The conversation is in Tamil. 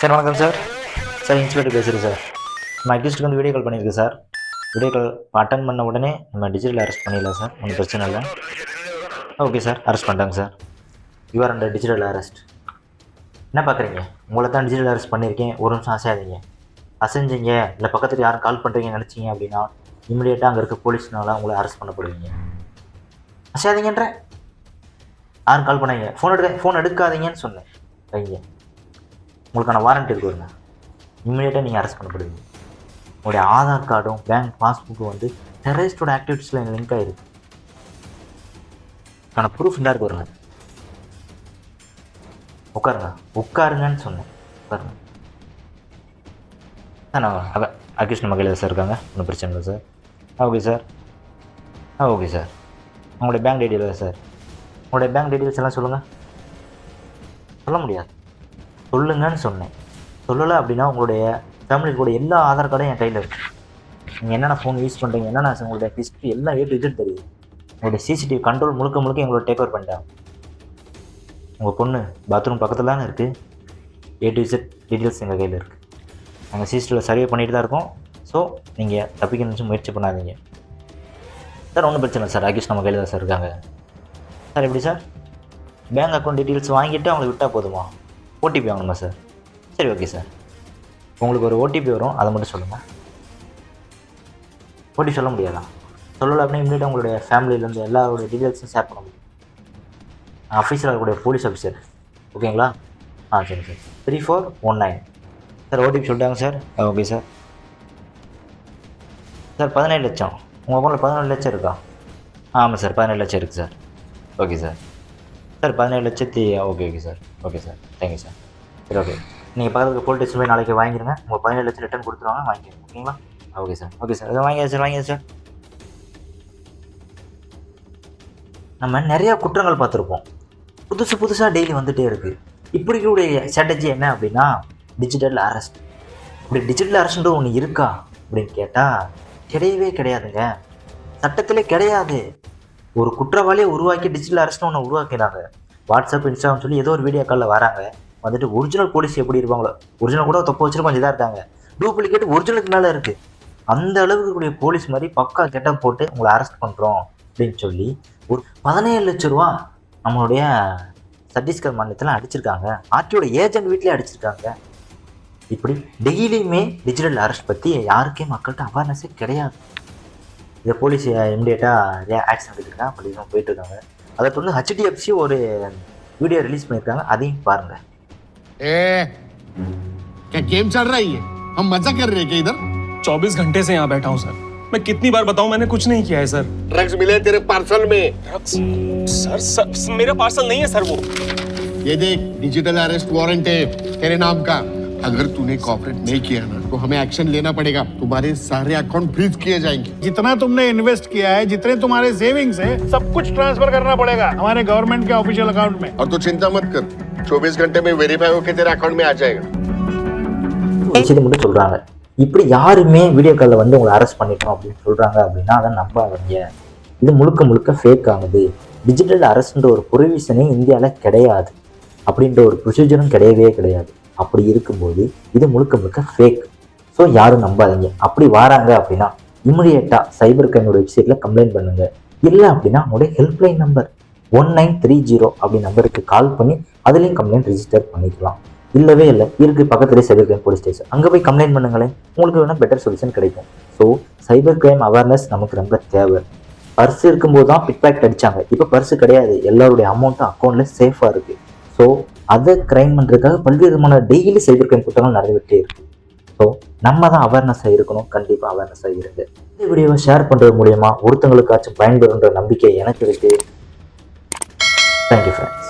சார் வணக்கம் சார். சார் இன்ஸ்பெக்டர் பேசுகிறேன் சார். நம்ம அக்யூஸ்டுக்கு வந்து வீடியோ கால் பண்ணியிருக்கு சார். வீடியோ கால் அட்டன் பண்ண உடனே நம்ம டிஜிட்டல் அரெஸ்ட் பண்ணிடலாம் சார், ஒன்றும் பிரச்சனை இல்லை. ஓகே சார், அரெஸ்ட் பண்ணிட்டாங்க சார். You are under digital arrest. என்ன பார்க்குறீங்க? உங்களை தான் டிஜிட்டல் அரெஸ்ட் பண்ணியிருக்கேன். ஒரு நிமிஷம் அசையாதீங்க. அசைஞ்சிங்க இல்லை பக்கத்துக்கு யாரும் கால் பண்ணுறீங்கன்னு நினச்சிங்க அப்படின்னா இமீடியட்டாக அங்கே இருக்க போலீஸ்னால உங்களை அரெஸ்ட் பண்ணப்படுவீங்க. அசையாதீங்கன்ற யாரும் கால் பண்ணாங்க, ஃபோன் எடுக்காதீங்கன்னு சொன்னேன். வைங்க, உங்களுக்கான வாரண்ட் இருக்கு வருங்க. இம்மிடியேட்டாக நீங்கள் அரெஸ்ட் பண்ணப்படுவீங்க. உங்களுடைய ஆதார் கார்டும் பேங்க் பாஸ்புக்கும் வந்து டெரரிஸ்டோட ஆக்டிவிட்டீஸில் லிங்க் ஆகிருக்கு. அதுக்கான ப்ரூஃப் இந்த இருக்கு வருங்க. உட்காருங்கன்னு சொன்னேன். உட்காருங்க சார். நான் அக்யூஸ் நம்ம கையில் சார் இருக்காங்க, ஒன்றும் பிரச்சனை இல்லை sir. Okay sir. Okay sir. உங்களுடைய பேங்க் டீட்டெயில் சார், உங்களுடைய பேங்க் டீட்டெயில்ஸ் எல்லாம் சொல்லுங்கள். சொல்ல முடியாது, சொல்லுங்கன்னு சொன்னேன். சொல்லலை அப்படின்னா உங்களுடைய ஃபேமிலி கூட எல்லா ஆதார் கார்டும் என் கையில் இருக்குது. நீங்கள் என்னென்ன ஃபோன் யூஸ் பண்ணுறீங்க, என்னென்ன உங்களுடைய ஹிஸ்ட்ரி எல்லாம் இது தெரியுது. உங்களுடைய சிசிடிவி கண்ட்ரோல் முழுக்க எங்களோட டேக் ஓவர் பண்ணிட்டேன். உங்கள் பொண்ணு பாத்ரூம் பக்கத்தில் தானே இருக்குது. A to Z டீட்டெயில்ஸ் எங்கள் கையில் இருக்குது. நாங்கள் சிசிடிவியில் சர்வே பண்ணிட்டு தான் இருக்கோம். ஸோ நீங்கள் தப்பிக்கணும்னு முயற்சி பண்ணாதீங்க சார். ஒன்றும் பிரச்சனை இல்லை சார். அக்யூஸ் நம்ம கையில் தான் சார் இருக்காங்க சார். எப்படி சார்? பேங்க் அக்கௌண்ட் டீட்டெயில்ஸ் வாங்கிட்டு அவங்களை விட்டால் போதுமா? ஓடிபி வாங்கணுமா சார்? சரி, ஓகே சார். உங்களுக்கு ஒரு ஓடிபி வரும், அதை மட்டும் சொல்லுங்கள். ஓடிபி சொல்ல முடியாதா? சொல்லலை அப்படின்னா இமீடியட்டாக உங்களுடைய ஃபேமிலியிலேருந்து எல்லாரோடைய டீட்டெயில்ஸும் ஷேர் பண்ண முடியும். ஆஃபீஸில் இருக்கக்கூடிய போலீஸ் ஆஃபீஸர், ஓகேங்களா? சரி சார். 3419 சார். ஓடிபி சொல்லிட்டாங்க சார். Okay sir. சார் 17 லட்சம். உங்கள் அக்கௌண்ட்டில் 17 லட்சம் இருக்கா? ஆமாம் சார், 17 லட்சம் இருக்குது சார். Okay sir. சார் 17 லட்சத்தி okay sir. Okay sir, thank you sir. சரி, ஓகே. நீங்கள் பக்கத்துக்கு போலீஸ் ஸ்டேஷன் போய் நாளைக்கு வாங்கிடுங்க. உங்கள் 17 லட்சம் ரிட்டர்ன் கொடுத்துருவாங்க, வாங்கிடுங்க. ஓகேங்களா? Okay sir. Okay sir. அதை வாங்கியா சார். நம்ம நிறையா குற்றங்கள் பார்த்துருப்போம். புதுசாக டெய்லி வந்துகிட்டே இருக்குது. இப்படி கூடிய ஸ்ட்ராட்டஜி என்ன அப்படின்னா டிஜிட்டல் அரெஸ்ட். இப்படி டிஜிட்டல் அரெஸ்ட்ன்றது ஒன்று இருக்கா அப்படின்னு கேட்டால் கிடையாதுங்க. சட்டத்திலே கிடையாது. ஒரு குற்றவாளியை உருவாக்கி டிஜிட்டல் அரெஸ்ட்னு ஒன்று உருவாக்கினாங்க. வாட்ஸ்அப், இன்ஸ்டாகிராம் சொல்லி ஏதோ ஒரு வீடியோ காலில் வராங்க. வந்துட்டு ஒரிஜினல் போலீஸ் எப்படி இருப்பாங்களோ, ஒரிஜினல் கூட தொப்பை வச்சுட்டு கொஞ்சம் இதாக இருக்காங்க, டூப்ளிகேட் ஒரிஜினலுக்கு மேலே இருக்குது. அந்த அளவுக்கு கூடிய போலீஸ் மாதிரி பக்கா கெட்டப் போட்டு உங்களை அரெஸ்ட் பண்ணுறோம் அப்படின்னு சொல்லி ஒரு 17 லட்ச ரூபா நம்மளுடைய சத்தீஸ்கர் மாநிலத்தில் அடிச்சிருக்காங்க. ஆர்டியோட ஏஜென்ட் வீட்லேயே அடிச்சிருக்காங்க. இப்படி டெய்லியுமே டிஜிட்டல் அரெஸ்ட் பற்றி யாருக்கே மக்கள்கிட்ட அவேர்னஸே கிடையாது. இதை போலீஸ் இமிடியேட்டாக ஆக்ஷன் எடுத்துருக்காங்க, போலீஸும் போயிட்டுருக்காங்க. அதை தொடர்ந்து HDFC ஒரு வீடியோ ரிலீஸ் பண்ணியிருக்காங்க, அதையும் பாருங்கள். क्या गेम चल रहा है? हम मजा कर रहे हैं क्या इधर? 24 घंटे से यहाँ बैठा हूँ सर. मैं कितनी बार बताऊँ, मैंने कुछ नहीं किया है सर. ड्रग्स मिले तेरे पार्सल में. ड्रग्स? सर मेरा पार्सल नहीं है सर वो. ये देख, डिजिटल अरेस्ट वारंट है तेरे नाम का. अगर तूने कोऑपरेट नहीं किया ना तो हमें एक्शन लेना पड़ेगा. तुम्हारे सारे अकाउंट फ्रीज किए जाएंगे. जितना तुमने इन्वेस्ट किया है, जितने तुम्हारे सेविंग्स है, सब कुछ ट्रांसफर करना पड़ेगा हमारे गवर्नमेंट के ऑफिशियल अकाउंट में. और तू चिंता मत कर, 24 घंटे में वेरीफाई होकर तेरे अकाउंट में आ जाएगा. விஷயத்தை மட்டும் சொல்கிறாங்க. இப்படி யாருமே வீடியோ காலில் வந்து உங்களை அரெஸ்ட் பண்ணிட்டோம் அப்படின்னு சொல்கிறாங்க அப்படின்னா அதை நம்பாதீங்க. இது முழுக்க ஃபேக் ஆகுது. டிஜிட்டல் அரெஸ்ட்ன்ற ஒரு ப்ரொவிஷனே இந்தியாவில் கிடையாது. அப்படின்ற ஒரு ப்ரொசீஜரும் கிடையாது. அப்படி இருக்கும்போது இது முழுக்க ஃபேக். ஸோ யாரும் நம்பாதீங்க. அப்படி வராங்க அப்படின்னா இமிடியேட்டாக சைபர் கிரைமோட வெப்சைட்டில் கம்ப்ளைண்ட் பண்ணுங்க. இல்லை அப்படின்னா உங்களுடைய ஹெல்ப்லைன் நம்பர் 1930 அப்படி நம்பருக்கு கால் பண்ணி அதுலேயும் கம்ப்ளைண்ட் ரிஜிஸ்டர் பண்ணிக்கலாம். இல்லை இருக்குது பக்கத்துலேயே சைபர் கிரைம் போலீஸ் ஸ்டேஷன், அங்கே போய் கம்ப்ளைண்ட் பண்ணுங்களேன், உங்களுக்கு வேணால் பெட்டர் சொல்யூஷன் கிடைக்கும். ஸோ சைபர் கிரைம் அவேர்னஸ் நமக்கு ரொம்ப தேவை. பர்ஸ் இருக்கும்போது தான் பிக்பாக்கெட் அடித்தாங்க, இப்போ பர்ஸு கிடையாது. எல்லாருடைய அமௌண்ட்டும் அக்கௌண்ட்டில் சேஃபாக இருக்குது. ஸோ அதை கிரைம் பண்ணுறதுக்காக பல்வேறு விதமான டெய்லி சைபர் கிரைம் குற்றங்கள் நடந்துகிட்டே இருக்குது. ஸோ நம்ம தான் அவேர்னஸாக இருக்கணும். கண்டிப்பாக அவேர்னஸாக இருங்க. இந்த வீடியோவை ஷேர் பண்ணுறது மூலயமா ஒருத்தங்களுக்காச்சும் பயன்பெறுன்ற நம்பிக்கை எனக்கு இருக்குது. Thank you friends.